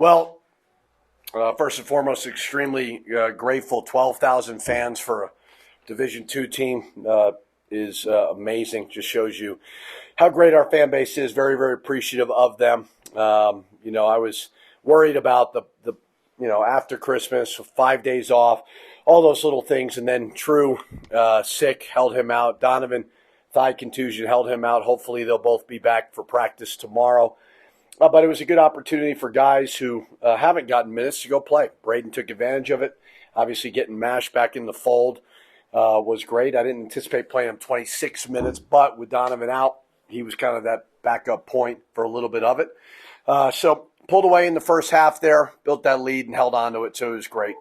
Well, first and foremost, extremely grateful. 12,000 fans for a Division II team is amazing. Just shows you how great our fan base is. Very, very appreciative of them. I was worried about the after Christmas, 5 days off, all those little things, and then True sick held him out. Donovan thigh contusion held him out. Hopefully they'll both be back for practice tomorrow. But it was a good opportunity for guys who haven't gotten minutes to go play. Braden took advantage of it. Obviously, getting Mash back in the fold was great. I didn't anticipate playing him 26 minutes, but with Donovan out, he was kind of that backup point for a little bit of it. So pulled away in the first half there, built that lead, and held on to it, so it was great.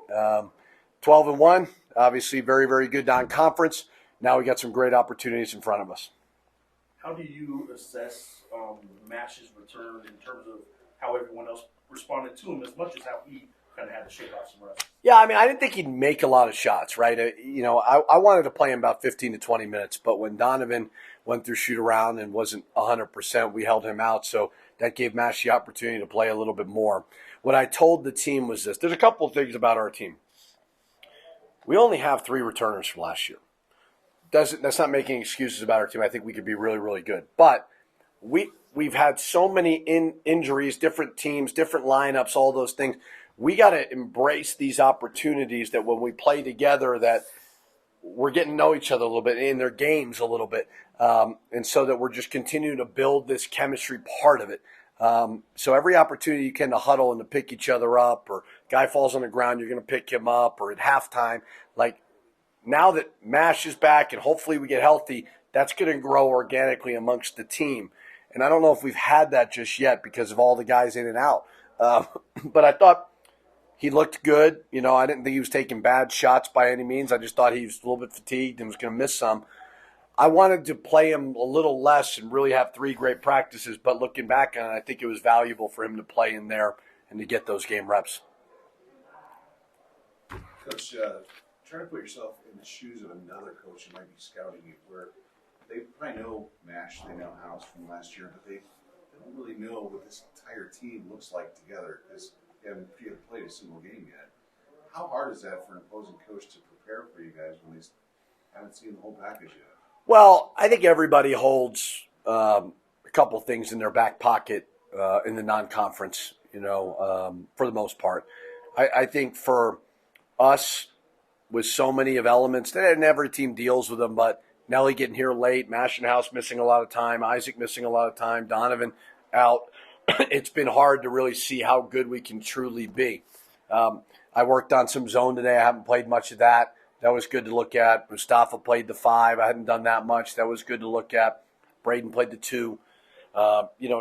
12-1, obviously very, very good non-conference. Now we got some great opportunities in front of us. How do you assess Mash's return in terms of how everyone else responded to him, as much as how he kind of had to shake off some rust? Yeah, I mean, I didn't think he'd make a lot of shots, right? I wanted to play him about 15 to 20 minutes, but when Donovan went through shoot around and wasn't 100%, we held him out, so that gave Mash the opportunity to play a little bit more. What I told the team was this. There's a couple of things about our team. We only have 3 returners from last year. That's not making excuses about our team. I think we could be really, really good. But we've had so many injuries, different teams, different lineups, all those things. We got to embrace these opportunities that when we play together that we're getting to know each other a little bit in their games a little bit. And so that we're just continuing to build this chemistry part of it. So every opportunity you can to huddle and to pick each other up, or guy falls on the ground, you're going to pick him up, or at halftime, like now that Mash is back and hopefully we get healthy, that's going to grow organically amongst the team. And I don't know if we've had that just yet because of all the guys in and out. But I thought he looked good. I didn't think he was taking bad shots by any means. I just thought he was a little bit fatigued and was going to miss some. I wanted to play him a little less and really have 3 great practices, but looking back on it, I think it was valuable for him to play in there and to get those game reps. Coach, try to put yourself in the shoes of another coach who might be scouting you, where they probably know Mash, they know House from last year, but they don't really know what this entire team looks like together because you haven't played a single game yet. How hard is that for an opposing coach to prepare for you guys when they haven't seen the whole package yet? Well, I think everybody holds a couple things in their back pocket in the non-conference, for the most part. I think for us, with so many of elements, and every team deals with them, but Nelly getting here late, Mash and House missing a lot of time, Isaac missing a lot of time, Donovan out. It's been hard to really see how good we can truly be. I worked on some zone today. I haven't played much of that. That was good to look at. Mustafa played the 5. I hadn't done that much. That was good to look at. Braden played the 2.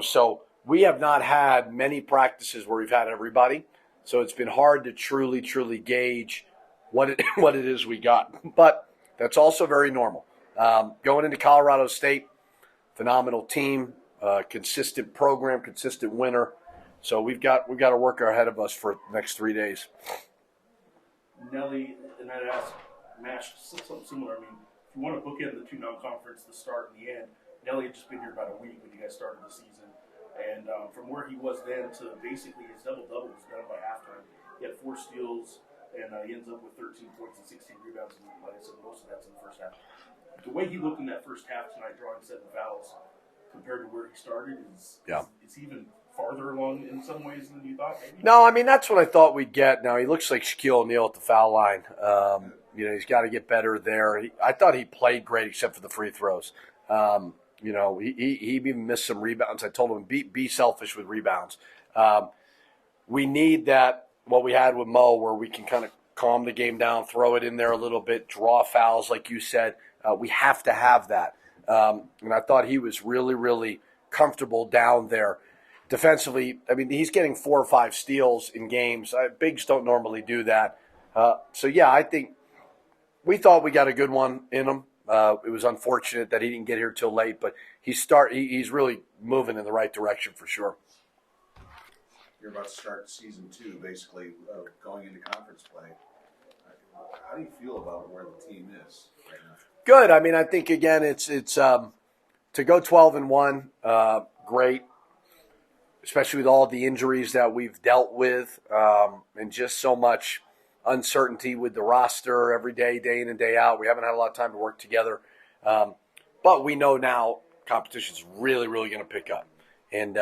So we have not had many practices where we've had everybody. So it's been hard to truly, truly gauge what it is we got. But that's also very normal. Going into Colorado State, phenomenal team, consistent program, consistent winner. So we've got to work ahead of us for the next 3 days. Nelly, and I'd ask Mash something similar. I mean, if you want to bookend the 2 non-conference, the start and the end, Nelly had just been here about a week when you guys started the season. And from where he was then to basically his double-double was done by halftime. He had 4 steals, and he ends up with 13 points and 16 rebounds. And like I said, most of that's in the first half. The way he looked in that first half tonight, drawing 7 fouls, compared to where he started, is even farther along in some ways than you thought, maybe? No, I mean, that's what I thought we'd get. Now, he looks like Shaquille O'Neal at the foul line. He's got to get better there. I thought he played great except for the free throws. He even missed some rebounds. I told him, be selfish with rebounds. We need that, what we had with Mo, where we can kind of calm the game down, throw it in there a little bit, draw fouls, like you said. We have to have that. And I thought he was really, really comfortable down there. Defensively, I mean, he's getting 4 or 5 steals in games. Bigs don't normally do that. I think we thought we got a good one in him. It was unfortunate that he didn't get here till late, but he's really moving in the right direction for sure. You're about to start season 2, basically, going into conference play. How do you feel about where the team is right now? Good. I mean, I think again, it's to go 12-1, great. especially with all the injuries that we've dealt with, and just so much uncertainty with the roster every day, day in and day out. We haven't had a lot of time to work together. But we know now competition is really, really going to pick up. And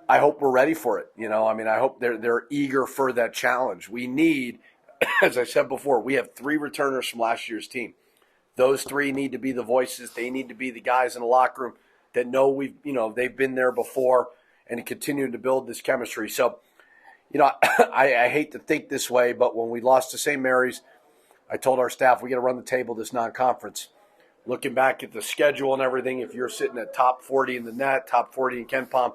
I hope we're ready for it. I hope they're eager for that challenge. We need, as I said before, we have 3 returners from last year's team. Those 3 need to be the voices. They need to be the guys in the locker room that know they've been there before and continue to build this chemistry. So, I hate to think this way, but when we lost to St. Mary's, I told our staff we got to run the table this non-conference. Looking back at the schedule and everything, if you're sitting at top 40 in the net, top 40 in Ken Palm,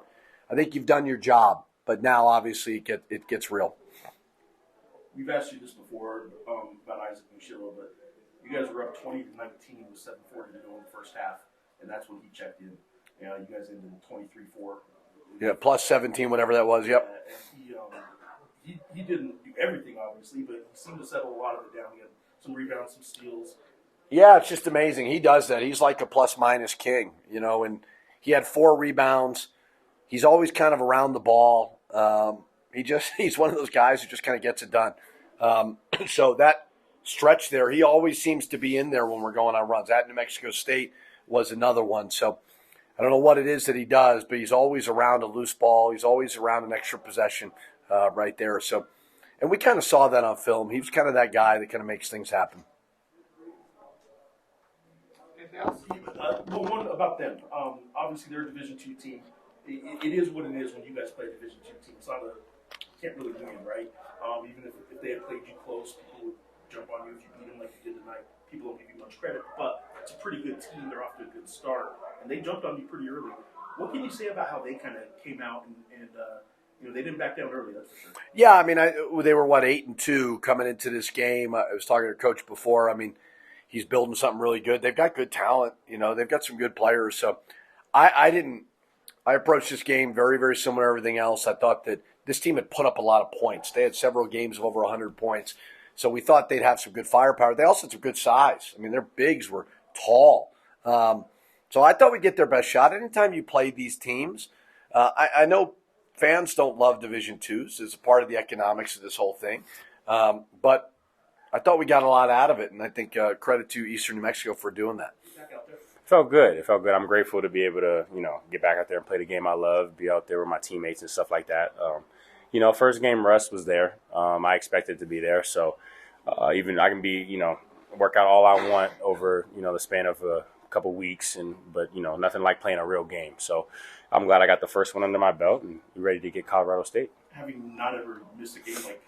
I think you've done your job. But now, obviously, it gets real. We've asked you this before about Isaac Mushilo, but you guys were up 20-19 with 7:40 to go in the first half, and that's when he checked in. You guys ended in 23-4. Yeah, plus 17, whatever that was. Yep. And he didn't do everything, obviously, but he seemed to settle a lot of it down. He had some rebounds, some steals. Yeah, it's just amazing. He does that. He's like a plus-minus king, and he had 4 rebounds. He's always kind of around the ball. He's one of those guys who just kind of gets it done. So that stretch there, he always seems to be in there when we're going on runs. At New Mexico State was another one. So I don't know what it is that he does, but he's always around a loose ball. He's always around an extra possession right there. So, and we kind of saw that on film. He was kind of that guy that kind of makes things happen. Well, one about them. Obviously, they're a Division II team. It is what it is when you guys play a Division II team. It's not can't really win, right? Even if they had played you close, people would jump on you if you beat them like you did tonight. People don't give you much credit, but it's a pretty good team. They're off to a good start, and they jumped on you pretty early. What can you say about how they kind of came out and they didn't back down early, that's for sure. Yeah, they were 8-2 coming into this game. I was talking to Coach before. He's building something really good. They've got good talent. They've got some good players. So I approached this game very, very similar to everything else. I thought that this team had put up a lot of points. They had several games of over 100 points. So we thought they'd have some good firepower. They also had some good size. Their bigs were tall. So I thought we'd get their best shot. Anytime you play these teams, I know fans don't love Division IIs. It's a part of the economics of this whole thing. But I thought we got a lot out of it, and I think credit to Eastern New Mexico for doing that. It felt good. I'm grateful to be able to, get back out there and play the game I love, be out there with my teammates and stuff like that. First game rust was there. I expected to be there. So even I can be, work out all I want over, the span of a couple weeks, but nothing like playing a real game. So I'm glad I got the first one under my belt and ready to get Colorado State. Having not ever missed a game like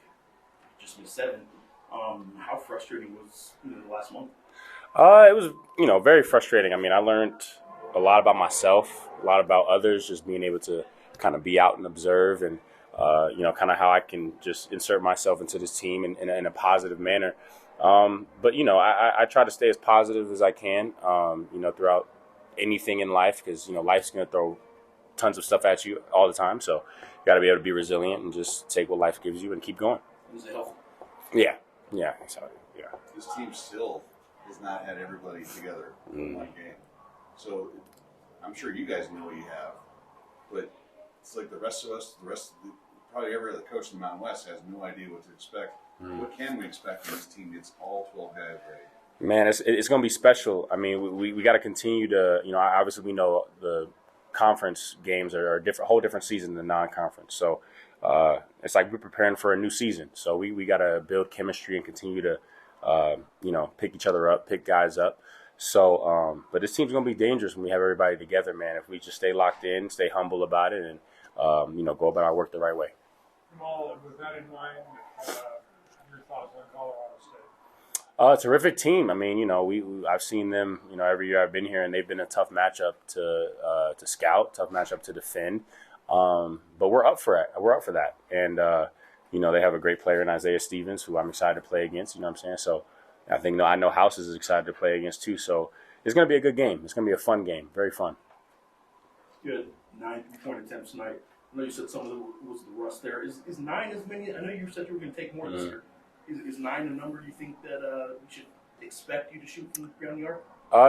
just missed 7, how frustrating was the last month? It was, very frustrating. I learned a lot about myself, a lot about others, just being able to kind of be out and observe and, kind of how I can just insert myself into this team in a positive manner. But I try to stay as positive as I can, throughout anything in life because, life's going to throw tons of stuff at you all the time. So you got to be able to be resilient and just take what life gives you and keep going. Was it helpful? Yeah, exactly. Yeah. This team still has not had everybody together in one game. So I'm sure you guys know you have, but it's like the rest of us, probably every other coach in the Mountain West has no idea what to expect. What can we expect from this team? It's all 12 guys ready. Man, it's going to be special. We got to continue to, obviously we know the conference games are a whole different season than non-conference. So it's like we're preparing for a new season. So we got to build chemistry and continue to, pick each other up, pick guys up. So, but this team's going to be dangerous when we have everybody together, man. If we just stay locked in, stay humble about it, and, go about our work the right way. Jamal, with that in mind, your thoughts on Colorado State? Terrific team. I've seen them, every year I've been here, and they've been a tough matchup to scout, tough matchup to defend. But we're up for it. We're up for that. And, they have a great player in Isaiah Stevens, who I'm excited to play against. You know what I'm saying? So I know House is excited to play against too. So it's going to be a good game. It's going to be a fun game. Very fun. You had 9 point attempts tonight. I know you said some of it was the rust there. Is 9 as many? I know you said you were going to take more this year. Is 9 a number you think that we should expect you to shoot from the ground yard?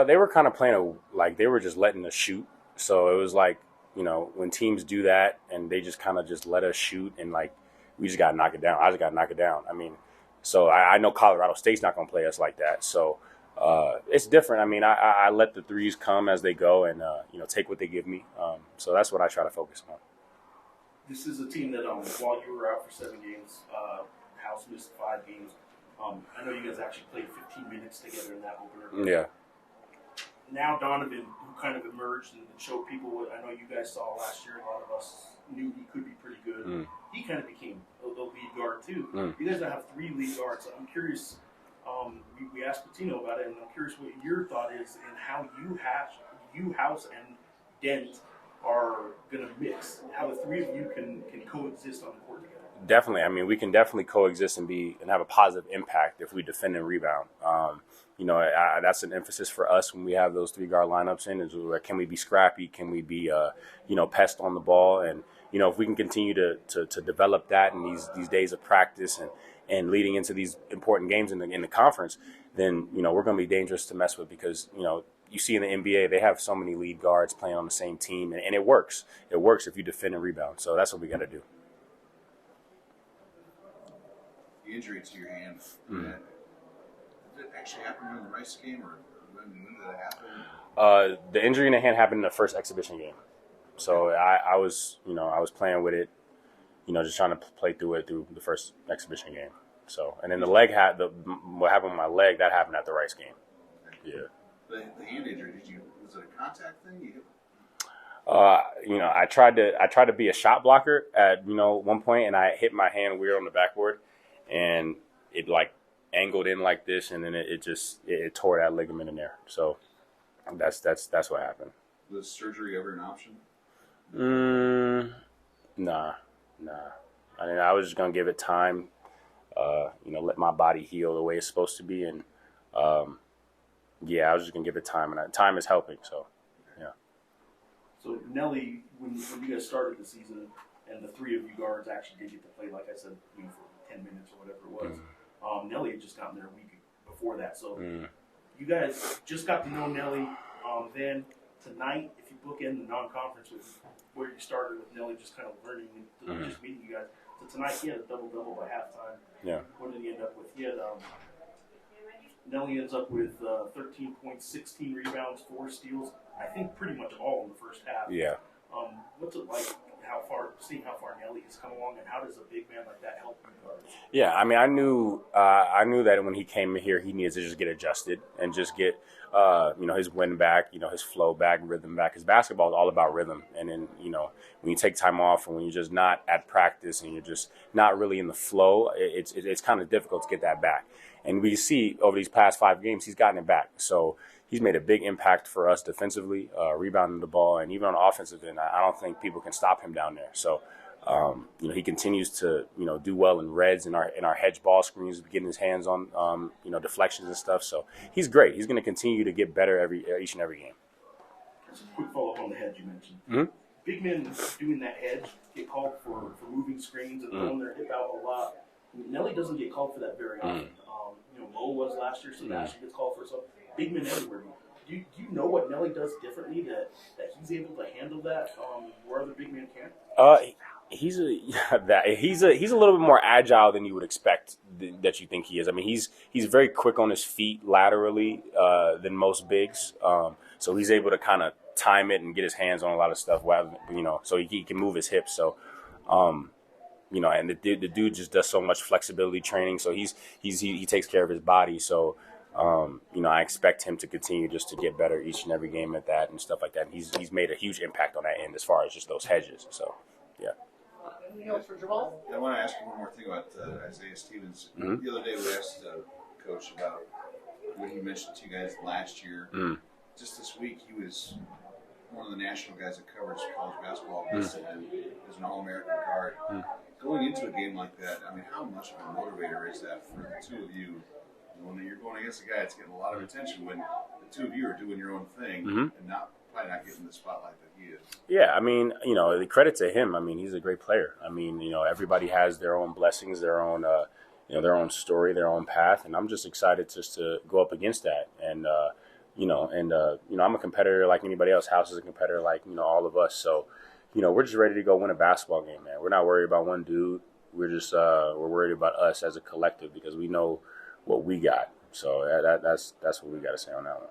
They were kind of playing like they were just letting us shoot. So it was like when teams do that and they just kind of just let us shoot and like we just got to knock it down. I just got to knock it down. I mean, so I know Colorado State's not going to play us like that. So it's different. I mean, I let the threes come as they go and, take what they give me. So that's what I try to focus on. This is a team that, while you were out for 7 games, House missed 5 games. I know you guys actually played 15 minutes together in that opener. Yeah. Now Donovan, who kind of emerged and showed people what I know you guys saw last year, a lot of us knew he could be pretty good. He kind of became a lead guard too. You guys now have 3 lead guards. I'm curious. We asked Pitino about it, and I'm curious what your thought is and how you, House, and Dent are going to mix. How the 3 of you can coexist on the court together. Definitely. I mean, we can definitely coexist and have a positive impact if we defend and rebound. That's an emphasis for us when we have those 3-guard lineups in. Is like, can we be scrappy? Can we be, pest on the ball? And if we can continue to develop that in these days of practice and leading into these important games in the conference, then we're going to be dangerous to mess with because you see in the NBA they have so many lead guards playing on the same team, and it works. It works if you defend and rebound. So that's what we got to do. The injury to your hand. Did it actually happen during the Rice game, or when did it happen? The injury in the hand happened in the first exhibition game. So I was playing with it, just trying to play through it through the first exhibition game. So, and then the leg what happened with my leg, that happened at the Rice game. Yeah. The hand injury, was it a contact thing? I tried to be a shot blocker at one point, and I hit my hand weird on the backboard, and it like angled in like this, and then it tore that ligament in there. So that's what happened. Was surgery ever an option? Nah. I mean, I was just gonna give it time, let my body heal the way it's supposed to be, and I was just gonna give it time, and time is helping. So, yeah. So Nelly, when you guys started the season, and the 3 of you guards actually did get to play, like I said, for 10 minutes or whatever it was. Nelly had just gotten there a week before that, so you guys just got to know Nelly. Then tonight, if you book in the non-conference with where you started with Nelly, just kind of learning and just meeting you guys. So tonight he had a double-double by halftime. Yeah. What did he end up with? He had Nelly ends up with 13 points, 16 rebounds, 4 steals. I think pretty much all in the first half. Yeah. What's it like? Seeing how far Nelly has come along, and how does a big man like that help you guards? Yeah, I mean, I knew that when he came here, he needed to just get adjusted and just get, his wind back, his flow back, rhythm back. Because basketball is all about rhythm. And then, when you take time off and when you're just not at practice and you're just not really in the flow, it's kind of difficult to get that back. And we see over these past 5 games, he's gotten it back. So he's made a big impact for us defensively, rebounding the ball, and even on the offensive end. I don't think people can stop him down there. So, he continues to, do well in reds in our hedge ball screens, getting his hands on, deflections and stuff. So he's great. He's going to continue to get better each and every game. Just a quick follow-up on the hedge you mentioned. Big men doing that hedge get called for moving screens and throwing their hip out a lot. Nelly doesn't get called for that very often. Lowe was last year, Sebastian gets called for some. Big men everywhere. Do you know what Nelly does differently that he's able to handle that where other big men can't? He's a little bit more agile than you would expect that you think he is. I mean, he's very quick on his feet laterally than most bigs. So he's able to kind of time it and get his hands on a lot of stuff, so he can move his hips. So, and the dude just does so much flexibility training. So he takes care of his body. So, I expect him to continue just to get better each and every game at that and stuff like that. And he's made a huge impact on that end as far as just those hedges. So, yeah. Anything else for Jamal? I want to ask you one more thing about Isaiah Stevens. The other day we asked Coach about what he mentioned to you guys last year. Just this week, he was one of the national guys that covers college basketball listed as an All-American guard. Going into a game like that, I mean, how much of a motivator is that for the 2 of you? When you're going against a guy that's getting a lot of attention, when the 2 of you are doing your own thing and probably not getting the spotlight that he is. Yeah, I mean, the credit to him. I mean, he's a great player. I mean, everybody has their own blessings, their own, their own story, their own path, and I'm just excited just to go up against that. And I'm a competitor like anybody else. House is a competitor like all of us. So, we're just ready to go win a basketball game, man. We're not worried about one dude. We're just we're worried about us as a collective because we know what we got. So that's what we got to say on that one.